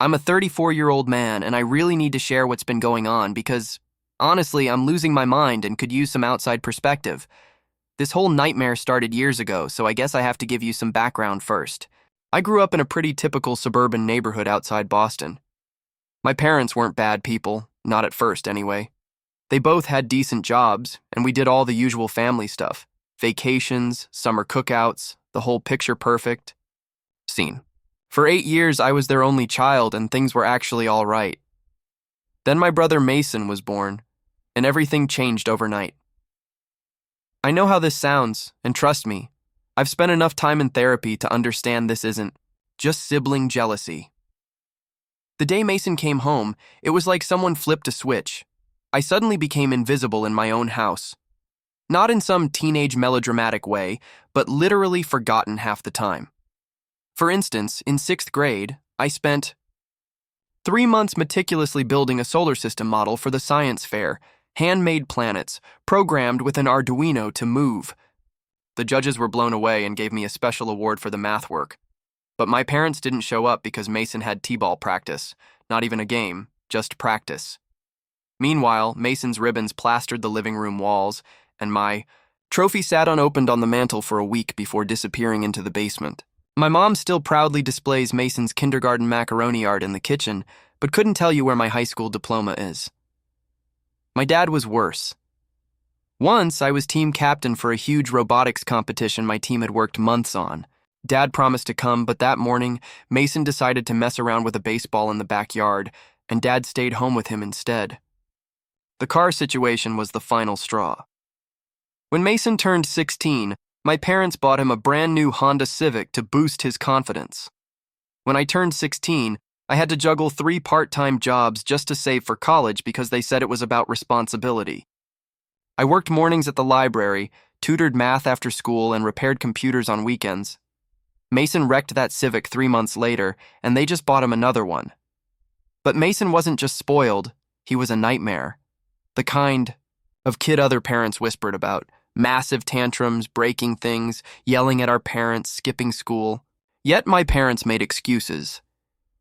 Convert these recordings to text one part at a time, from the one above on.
I'm a 34-year-old man, and I really need to share what's been going on because, honestly, I'm losing my mind and could use some outside perspective. This whole nightmare started years ago, so I guess I have to give you some background first. I grew up in a pretty typical suburban neighborhood outside Boston. My parents weren't bad people, not at first anyway. They both had decent jobs, and we did all the usual family stuff. Vacations, summer cookouts, the whole picture-perfect scene. For 8 years, I was their only child, and things were actually all right. Then my brother Mason was born, and everything changed overnight. I know how this sounds, and trust me, I've spent enough time in therapy to understand this isn't just sibling jealousy. The day Mason came home, it was like someone flipped a switch. I suddenly became invisible in my own house. Not in some teenage melodramatic way, but literally forgotten half the time. For instance, in 6th grade, I spent 3 months meticulously building a solar system model for the science fair, handmade planets, programmed with an Arduino to move. The judges were blown away and gave me a special award for the math work. But my parents didn't show up because Mason had t-ball practice, not even a game, just practice. Meanwhile, Mason's ribbons plastered the living room walls, and my trophy sat unopened on the mantel for a week before disappearing into the basement. My mom still proudly displays Mason's kindergarten macaroni art in the kitchen, but couldn't tell you where my high school diploma is. My dad was worse. Once, I was team captain for a huge robotics competition my team had worked months on. Dad promised to come, but that morning, Mason decided to mess around with a baseball in the backyard, and Dad stayed home with him instead. The car situation was the final straw. When Mason turned 16, my parents bought him a brand new Honda Civic to boost his confidence. When I turned 16, I had to juggle 3 part-time jobs just to save for college because they said it was about responsibility. I worked mornings at the library, tutored math after school, and repaired computers on weekends. Mason wrecked that Civic 3 months later, and they just bought him another one. But Mason wasn't just spoiled, he was a nightmare. The kind of kid other parents whispered about. Massive tantrums, breaking things, yelling at our parents, skipping school. Yet my parents made excuses.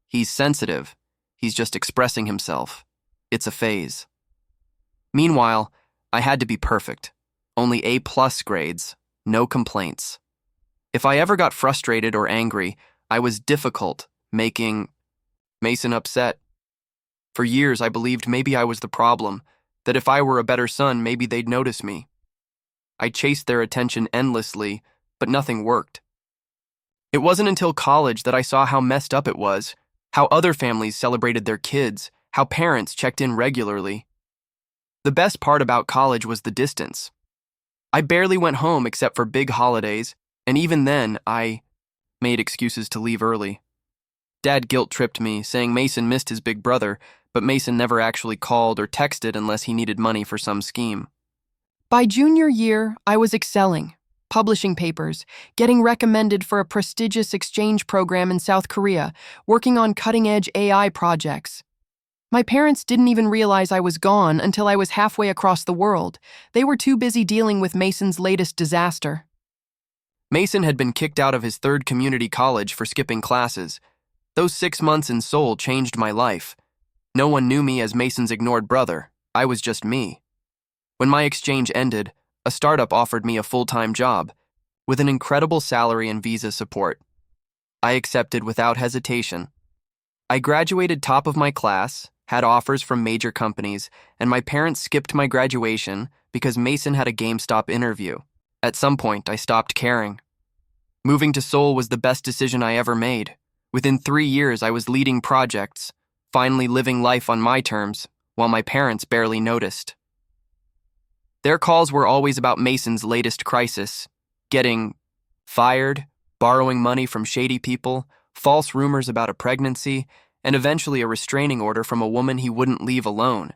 He's sensitive. He's just expressing himself. It's a phase. Meanwhile, I had to be perfect. Only A+ grades, no complaints. If I ever got frustrated or angry, I was difficult, making Mason upset. For years, I believed maybe I was the problem, that if I were a better son, maybe they'd notice me. I chased their attention endlessly, but nothing worked. It wasn't until college that I saw how messed up it was, how other families celebrated their kids, how parents checked in regularly. The best part about college was the distance. I barely went home except for big holidays, and even then, I made excuses to leave early. Dad guilt-tripped me, saying Mason missed his big brother, but Mason never actually called or texted unless he needed money for some scheme. By junior year, I was excelling, publishing papers, getting recommended for a prestigious exchange program in South Korea, working on cutting-edge AI projects. My parents didn't even realize I was gone until I was halfway across the world. They were too busy dealing with Mason's latest disaster. Mason had been kicked out of his 3rd community college for skipping classes. Those 6 months in Seoul changed my life. No one knew me as Mason's ignored brother. I was just me. When my exchange ended, a startup offered me a full-time job, with an incredible salary and visa support. I accepted without hesitation. I graduated top of my class, had offers from major companies, and my parents skipped my graduation because Mason had a GameStop interview. At some point, I stopped caring. Moving to Seoul was the best decision I ever made. Within 3 years, I was leading projects, finally living life on my terms, while my parents barely noticed. Their calls were always about Mason's latest crisis, getting fired, borrowing money from shady people, false rumors about a pregnancy, and eventually a restraining order from a woman he wouldn't leave alone.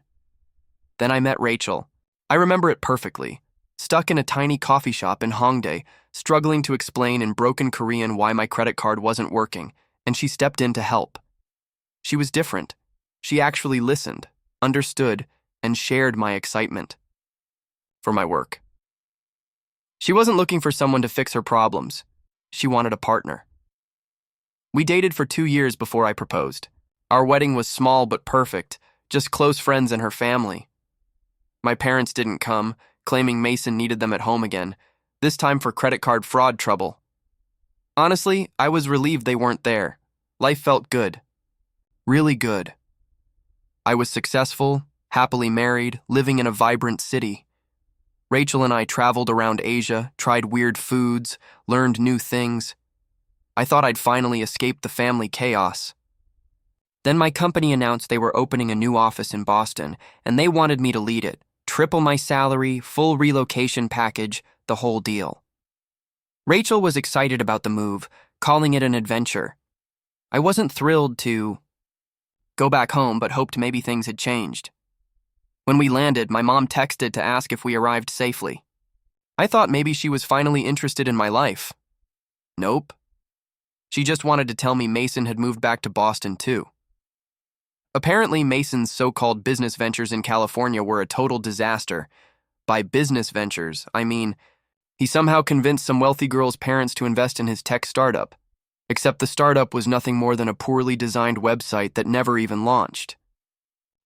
Then I met Rachel. I remember it perfectly. Stuck in a tiny coffee shop in Hongdae, struggling to explain in broken Korean why my credit card wasn't working, and she stepped in to help. She was different. She actually listened, understood, and shared my excitement for my work. She wasn't looking for someone to fix her problems. She wanted a partner. We dated for 2 years before I proposed. Our wedding was small but perfect, just close friends and her family. My parents didn't come, claiming Mason needed them at home again, this time for credit card fraud trouble. Honestly, I was relieved they weren't there. Life felt good. Really good. I was successful, happily married, living in a vibrant city. Rachel and I traveled around Asia, tried weird foods, learned new things. I thought I'd finally escaped the family chaos. Then my company announced they were opening a new office in Boston, and they wanted me to lead it. Triple my salary, full relocation package, the whole deal. Rachel was excited about the move, calling it an adventure. I wasn't thrilled to go back home, but hoped maybe things had changed. When we landed, my mom texted to ask if we arrived safely. I thought maybe she was finally interested in my life. Nope. She just wanted to tell me Mason had moved back to Boston too. Apparently, Mason's so-called business ventures in California were a total disaster. By business ventures, I mean, he somehow convinced some wealthy girl's parents to invest in his tech startup. Except the startup was nothing more than a poorly designed website that never even launched.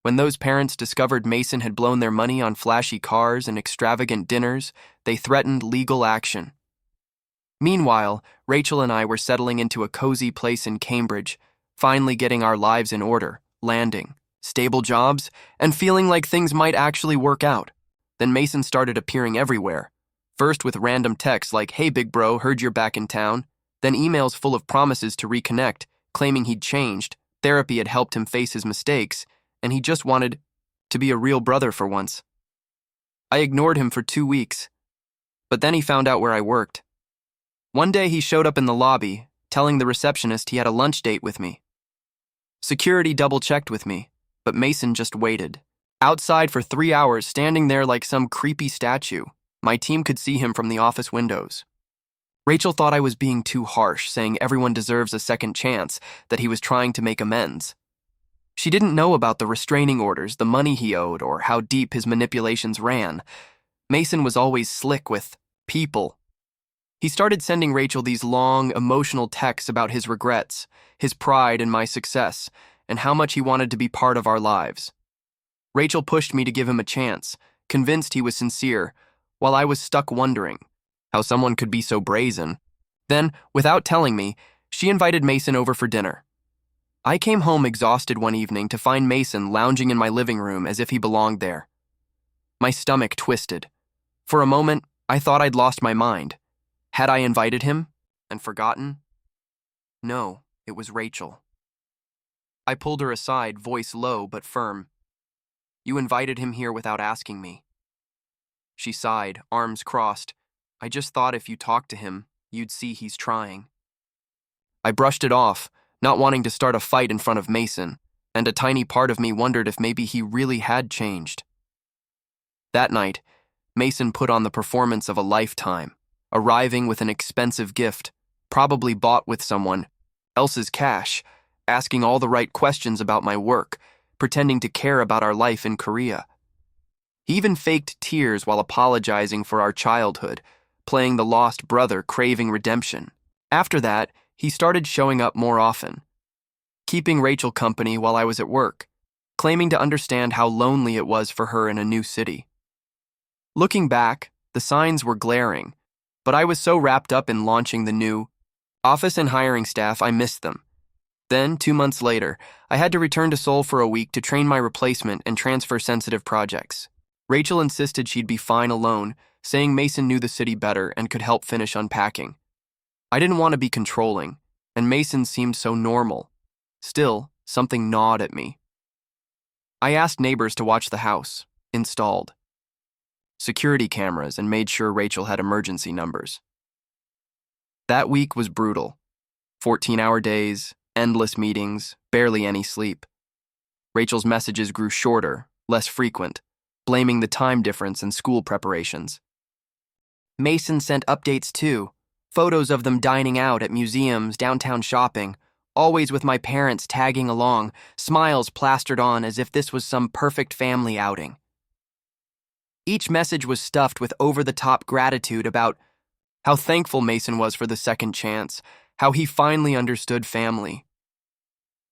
When those parents discovered Mason had blown their money on flashy cars and extravagant dinners, they threatened legal action. Meanwhile, Rachel and I were settling into a cozy place in Cambridge, finally getting our lives in order, landing, stable jobs, and feeling like things might actually work out. Then Mason started appearing everywhere. First with random texts like, "Hey big bro, heard you're back in town." Then emails full of promises to reconnect, claiming he'd changed, therapy had helped him face his mistakes, and he just wanted to be a real brother for once. I ignored him for 2 weeks, but then he found out where I worked. One day he showed up in the lobby, telling the receptionist he had a lunch date with me. Security double-checked with me, but Mason just waited. Outside for 3 hours, standing there like some creepy statue. My team could see him from the office windows. Rachel thought I was being too harsh, saying everyone deserves a second chance, that he was trying to make amends. She didn't know about the restraining orders, the money he owed, or how deep his manipulations ran. Mason was always slick with people. He started sending Rachel these long, emotional texts about his regrets, his pride in my success, and how much he wanted to be part of our lives. Rachel pushed me to give him a chance, convinced he was sincere, while I was stuck wondering how someone could be so brazen. Then, without telling me, she invited Mason over for dinner. I came home exhausted one evening to find Mason lounging in my living room as if he belonged there. My stomach twisted. For a moment, I thought I'd lost my mind. Had I invited him and forgotten? No, it was Rachel. I pulled her aside, voice low but firm. "You invited him here without asking me." She sighed, arms crossed. "I just thought if you talked to him, you'd see he's trying." I brushed it off, not wanting to start a fight in front of Mason, and a tiny part of me wondered if maybe he really had changed. That night, Mason put on the performance of a lifetime, arriving with an expensive gift, probably bought with someone else's cash, asking all the right questions about my work, pretending to care about our life in Korea. He even faked tears while apologizing for our childhood, playing the lost brother craving redemption. After that, he started showing up more often, keeping Rachel company while I was at work, claiming to understand how lonely it was for her in a new city. Looking back, the signs were glaring, but I was so wrapped up in launching the new office and hiring staff, I missed them. Then, 2 months later, I had to return to Seoul for a week to train my replacement and transfer sensitive projects. Rachel insisted she'd be fine alone, saying Mason knew the city better and could help finish unpacking. I didn't want to be controlling, and Mason seemed so normal. Still, something gnawed at me. I asked neighbors to watch the house, installed security cameras, and made sure Rachel had emergency numbers. That week was brutal. 14-hour days, endless meetings, barely any sleep. Rachel's messages grew shorter, less frequent, blaming the time difference and school preparations. Mason sent updates too, photos of them dining out at museums, downtown shopping, always with my parents tagging along, smiles plastered on as if this was some perfect family outing. Each message was stuffed with over-the-top gratitude about how thankful Mason was for the second chance, how he finally understood family.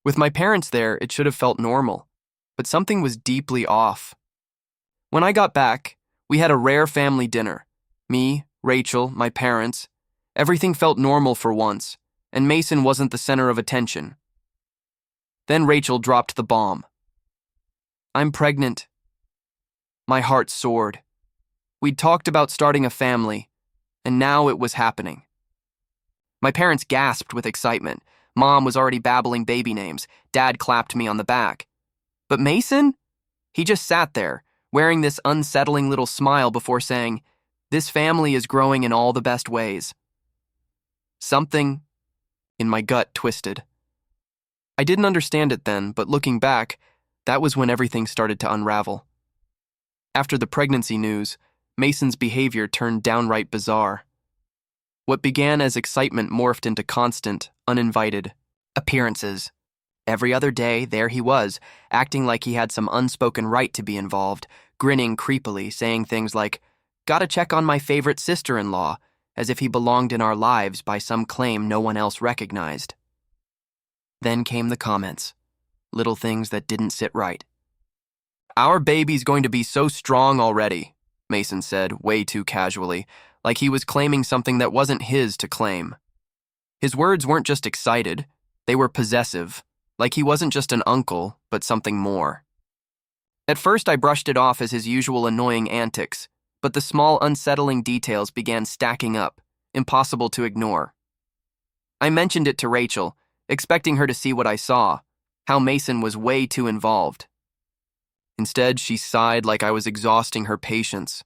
With my parents there, it should have felt normal, but something was deeply off. When I got back, we had a rare family dinner. Me, Rachel, my parents. Everything felt normal for once, and Mason wasn't the center of attention. Then Rachel dropped the bomb. "I'm pregnant." My heart soared. We'd talked about starting a family, and now it was happening. My parents gasped with excitement. Mom was already babbling baby names. Dad clapped me on the back. But Mason? He just sat there, wearing this unsettling little smile before saying, "This family is growing in all the best ways." Something in my gut twisted. I didn't understand it then, but looking back, that was when everything started to unravel. After the pregnancy news, Mason's behavior turned downright bizarre. What began as excitement morphed into constant, uninvited appearances. Every other day, there he was, acting like he had some unspoken right to be involved, grinning creepily, saying things like, "Gotta check on my favorite sister-in-law," as if he belonged in our lives by some claim no one else recognized. Then came the comments, little things that didn't sit right. "Our baby's going to be so strong already," Mason said, way too casually, like he was claiming something that wasn't his to claim. His words weren't just excited, they were possessive, like he wasn't just an uncle, but something more. At first I brushed it off as his usual annoying antics, but the small unsettling details began stacking up, impossible to ignore. I mentioned it to Rachel, expecting her to see what I saw, how Mason was way too involved. Instead, she sighed like I was exhausting her patience.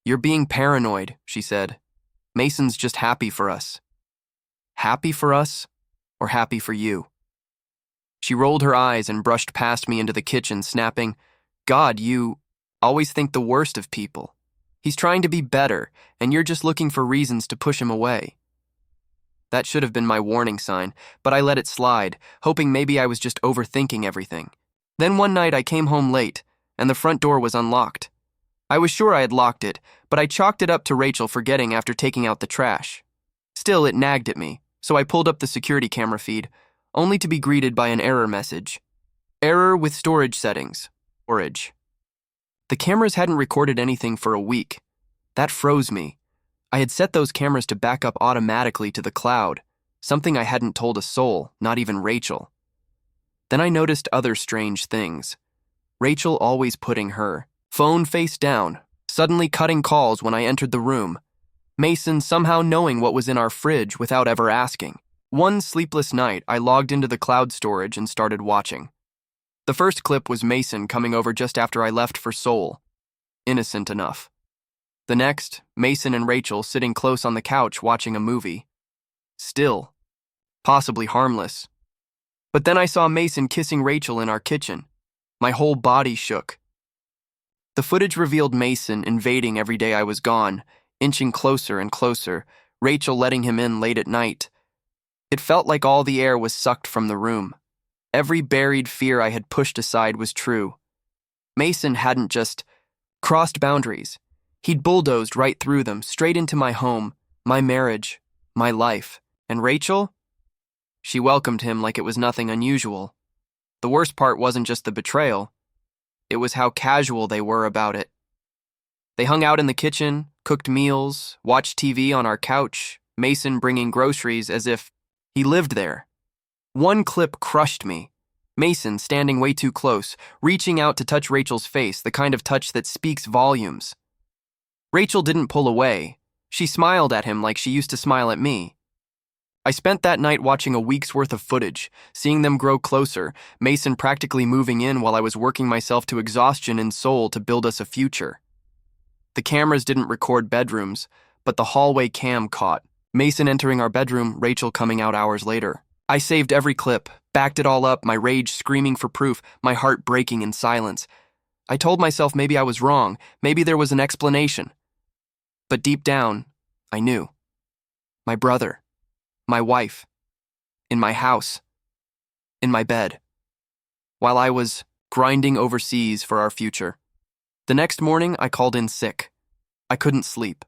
"You're being paranoid," she said. "Mason's just happy for us." Happy for us, or happy for you? She rolled her eyes and brushed past me into the kitchen, snapping, "God, you always think the worst of people. He's trying to be better, and you're just looking for reasons to push him away." That should have been my warning sign, but I let it slide, hoping maybe I was just overthinking everything. Then one night I came home late, and the front door was unlocked. I was sure I had locked it, but I chalked it up to Rachel forgetting after taking out the trash. Still, it nagged at me, so I pulled up the security camera feed, only to be greeted by an error message. "Error with storage settings. Storage." The cameras hadn't recorded anything for a week. That froze me. I had set those cameras to back up automatically to the cloud, something I hadn't told a soul, not even Rachel. Then I noticed other strange things. Rachel always putting her phone face down, suddenly cutting calls when I entered the room. Mason somehow knowing what was in our fridge without ever asking. One sleepless night, I logged into the cloud storage and started watching. The first clip was Mason coming over just after I left for Seoul. Innocent enough. The next, Mason and Rachel sitting close on the couch watching a movie. Still. Possibly harmless. But then I saw Mason kissing Rachel in our kitchen. My whole body shook. The footage revealed Mason invading every day I was gone, inching closer and closer, Rachel letting him in late at night. It felt like all the air was sucked from the room. Every buried fear I had pushed aside was true. Mason hadn't just crossed boundaries. He'd bulldozed right through them, straight into my home, my marriage, my life. And Rachel? She welcomed him like it was nothing unusual. The worst part wasn't just the betrayal. It was how casual they were about it. They hung out in the kitchen, cooked meals, watched TV on our couch, Mason bringing groceries as if he lived there. One clip crushed me. Mason standing way too close, reaching out to touch Rachel's face, the kind of touch that speaks volumes. Rachel didn't pull away. She smiled at him like she used to smile at me. I spent that night watching a week's worth of footage, seeing them grow closer, Mason practically moving in while I was working myself to exhaustion in Seoul to build us a future. The cameras didn't record bedrooms, but the hallway cam caught. Mason entering our bedroom, Rachel coming out hours later. I saved every clip, backed it all up, my rage screaming for proof, my heart breaking in silence. I told myself maybe I was wrong, maybe there was an explanation. But deep down, I knew. My brother, my wife, in my house, in my bed, while I was grinding overseas for our future. The next morning, I called in sick. I couldn't sleep.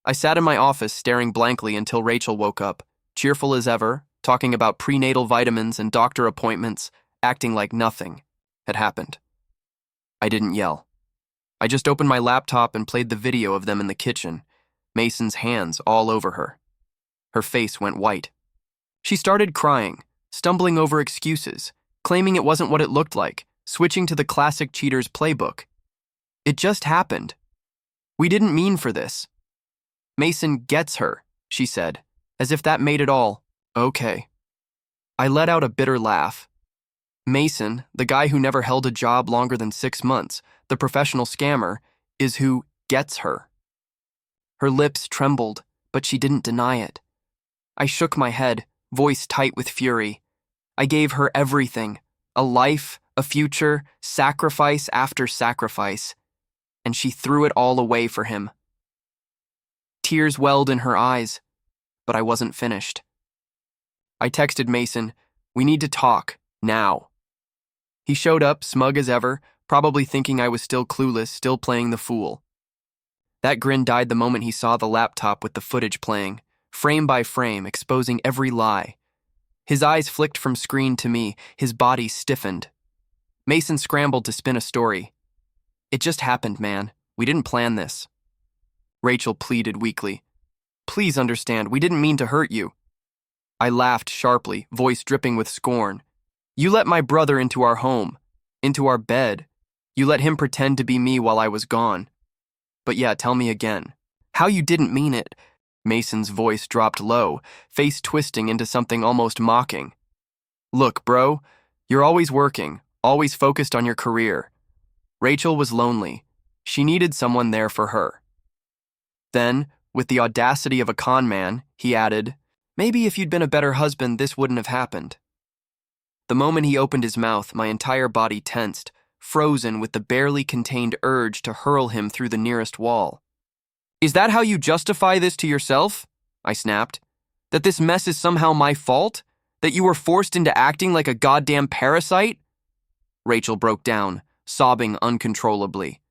I sat in my office staring blankly until Rachel woke up, cheerful as ever, talking about prenatal vitamins and doctor appointments, acting like nothing had happened. I didn't yell. I just opened my laptop and played the video of them in the kitchen, Mason's hands all over her. Her face went white. She started crying, stumbling over excuses, claiming it wasn't what it looked like, switching to the classic cheater's playbook. It just happened. We didn't mean for this. Mason gets her, she said, as if that made it all okay. I let out a bitter laugh. Mason, the guy who never held a job longer than 6 months, the professional scammer, is who gets her. Her lips trembled, but she didn't deny it. I shook my head, voice tight with fury. I gave her everything, a life, a future, sacrifice after sacrifice, and she threw it all away for him. Tears welled in her eyes, but I wasn't finished. I texted Mason, "We need to talk, now." He showed up, smug as ever, probably thinking I was still clueless, still playing the fool. That grin died the moment he saw the laptop with the footage playing, frame by frame, exposing every lie. His eyes flicked from screen to me, his body stiffened. Mason scrambled to spin a story. "It just happened, man. We didn't plan this." Rachel pleaded weakly. "Please understand, we didn't mean to hurt you." I laughed sharply, voice dripping with scorn. "You let my brother into our home, into our bed. You let him pretend to be me while I was gone. But yeah, tell me again. How you didn't mean it." Mason's voice dropped low, face twisting into something almost mocking. "Look, bro, you're always working, always focused on your career. Rachel was lonely. She needed someone there for her." Then, with the audacity of a con man, he added, "Maybe if you'd been a better husband, this wouldn't have happened." The moment he opened his mouth, my entire body tensed, frozen with the barely contained urge to hurl him through the nearest wall. "Is that how you justify this to yourself?" I snapped. "That this mess is somehow my fault? That you were forced into acting like a goddamn parasite?" Rachel broke down, sobbing uncontrollably.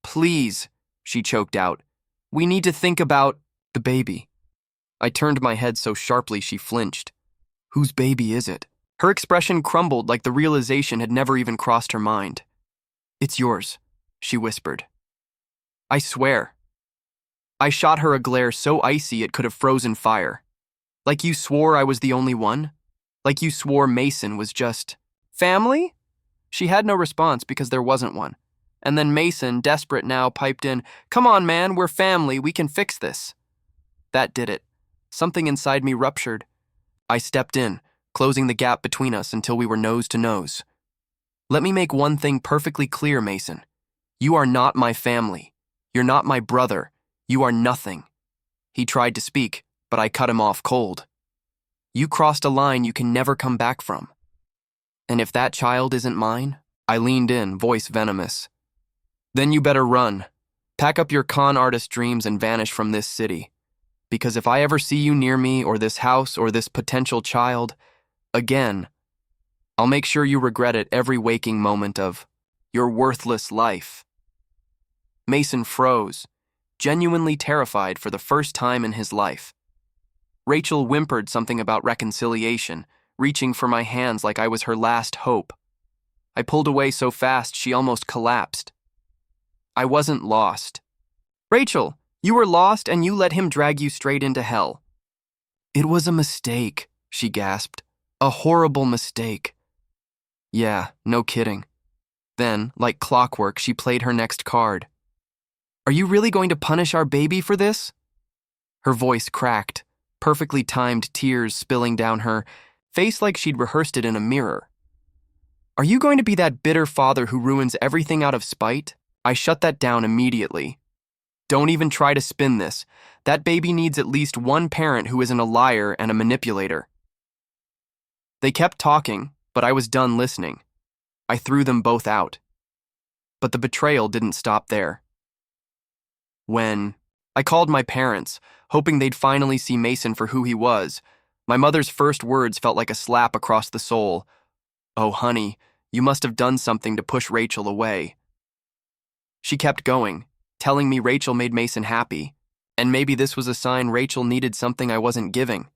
"Please," she choked out. "We need to think about the baby." I turned my head so sharply she flinched. "Whose baby is it?" Her expression crumbled like the realization had never even crossed her mind. "It's yours," she whispered. "I swear." I shot her a glare so icy it could have frozen fire. "Like you swore I was the only one? Like you swore Mason was just family?" She had no response because there wasn't one. And then Mason, desperate now, piped in, "Come on, man, we're family, we can fix this." That did it. Something inside me ruptured. I stepped in, closing the gap between us until we were nose to nose. "Let me make one thing perfectly clear, Mason. You are not my family. You're not my brother. You are nothing." He tried to speak, but I cut him off cold. "You crossed a line you can never come back from. And if that child isn't mine," I leaned in, voice venomous, "then you better run. Pack up your con artist dreams and vanish from this city. Because if I ever see you near me or this house or this potential child again, I'll make sure you regret it every waking moment of your worthless life." Mason froze, genuinely terrified for the first time in his life. Rachel whimpered something about reconciliation, reaching for my hands like I was her last hope. I pulled away so fast she almost collapsed. I wasn't lost. "Rachel, you were lost and you let him drag you straight into hell." "It was a mistake," she gasped. "A horrible mistake." Yeah, no kidding. Then, like clockwork, she played her next card. "Are you really going to punish our baby for this?" Her voice cracked, perfectly timed tears spilling down her face like she'd rehearsed it in a mirror. "Are you going to be that bitter father who ruins everything out of spite?" I shut that down immediately. "Don't even try to spin this. That baby needs at least one parent who isn't a liar and a manipulator." They kept talking, but I was done listening. I threw them both out. But the betrayal didn't stop there. When I called my parents, hoping they'd finally see Mason for who he was, my mother's first words felt like a slap across the soul. "Oh, honey, you must have done something to push Rachel away." She kept going, telling me Rachel made Mason happy, and maybe this was a sign Rachel needed something I wasn't giving.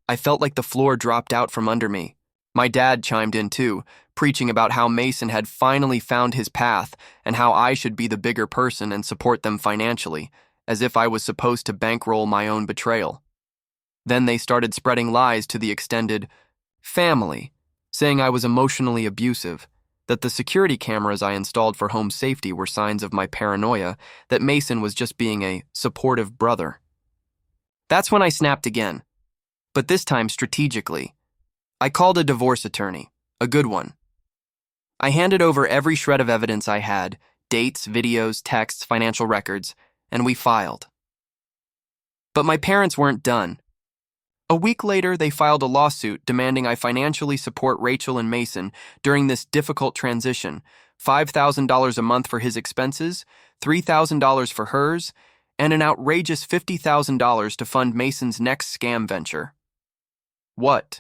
I felt like the floor dropped out from under me. My dad chimed in too, preaching about how Mason had finally found his path and how I should be the bigger person and support them financially, as if I was supposed to bankroll my own betrayal. Then they started spreading lies to the extended family, saying I was emotionally abusive, that the security cameras I installed for home safety were signs of my paranoia, that Mason was just being a supportive brother. That's when I snapped again, but this time strategically. I called a divorce attorney, a good one. I handed over every shred of evidence I had, dates, videos, texts, financial records, and we filed. But my parents weren't done. A week later, they filed a lawsuit demanding I financially support Rachel and Mason during this difficult transition, $5,000 a month for his expenses, $3,000 for hers, and an outrageous $50,000 to fund Mason's next scam venture. What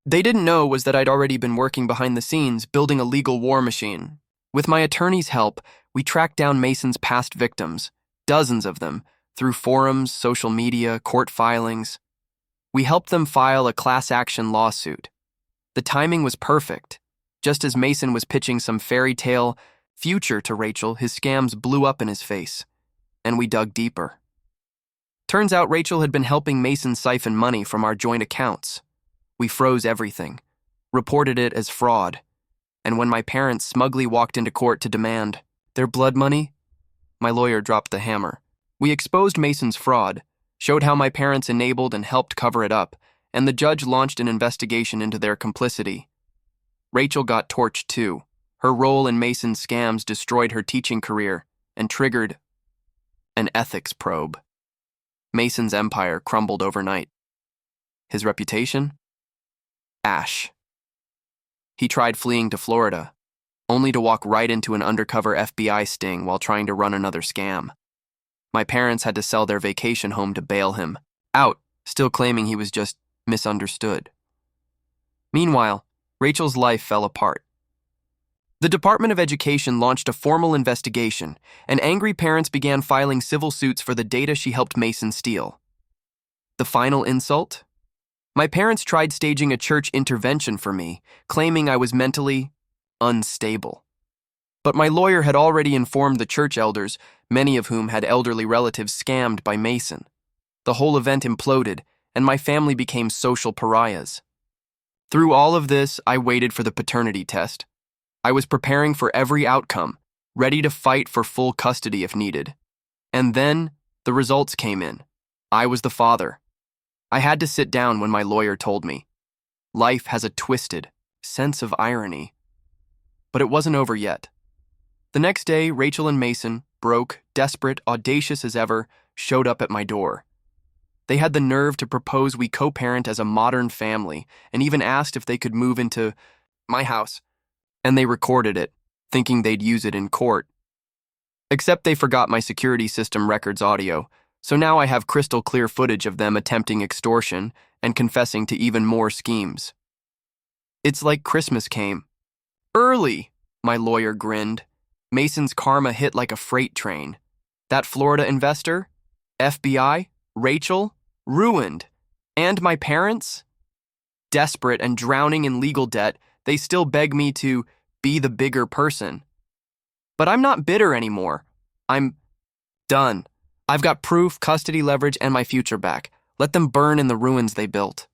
they didn't know was that I'd already been working behind the scenes, building a legal war machine. With my attorney's help, we tracked down Mason's past victims, dozens of them, through forums, social media, court filings. We helped them file a class action lawsuit. The timing was perfect. Just as Mason was pitching some fairy tale future to Rachel, his scams blew up in his face, and we dug deeper. Turns out Rachel had been helping Mason siphon money from our joint accounts. We froze everything, reported it as fraud, and when my parents smugly walked into court to demand their blood money, my lawyer dropped the hammer. We exposed Mason's fraud, showed how my parents enabled and helped cover it up, and the judge launched an investigation into their complicity. Rachel got torched too. Her role in Mason's scams destroyed her teaching career and triggered an ethics probe. Mason's empire crumbled overnight. His reputation? Ash. He tried fleeing to Florida, only to walk right into an undercover FBI sting while trying to run another scam. My parents had to sell their vacation home to bail him out, still claiming he was just misunderstood. Meanwhile, Rachel's life fell apart. The Department of Education launched a formal investigation, and angry parents began filing civil suits for the data she helped Mason steal. The final insult? My parents tried staging a church intervention for me, claiming I was mentally unstable. But my lawyer had already informed the church elders, many of whom had elderly relatives scammed by Mason. The whole event imploded, and my family became social pariahs. Through all of this, I waited for the paternity test. I was preparing for every outcome, ready to fight for full custody if needed. And then, the results came in. I was the father. I had to sit down when my lawyer told me. Life has a twisted sense of irony. But it wasn't over yet. The next day, Rachel and Mason, broke, desperate, audacious as ever, showed up at my door. They had the nerve to propose we co-parent as a modern family and even asked if they could move into my house. And they recorded it, thinking they'd use it in court. Except they forgot my security system records audio, so now I have crystal clear footage of them attempting extortion and confessing to even more schemes. It's like Christmas came. Early, my lawyer grinned. Mason's karma hit like a freight train. That Florida investor, FBI, Rachel, ruined. And my parents? Desperate and drowning in legal debt, they still beg me to be the bigger person. But I'm not bitter anymore. I'm done. I've got proof, custody leverage, and my future back. Let them burn in the ruins they built.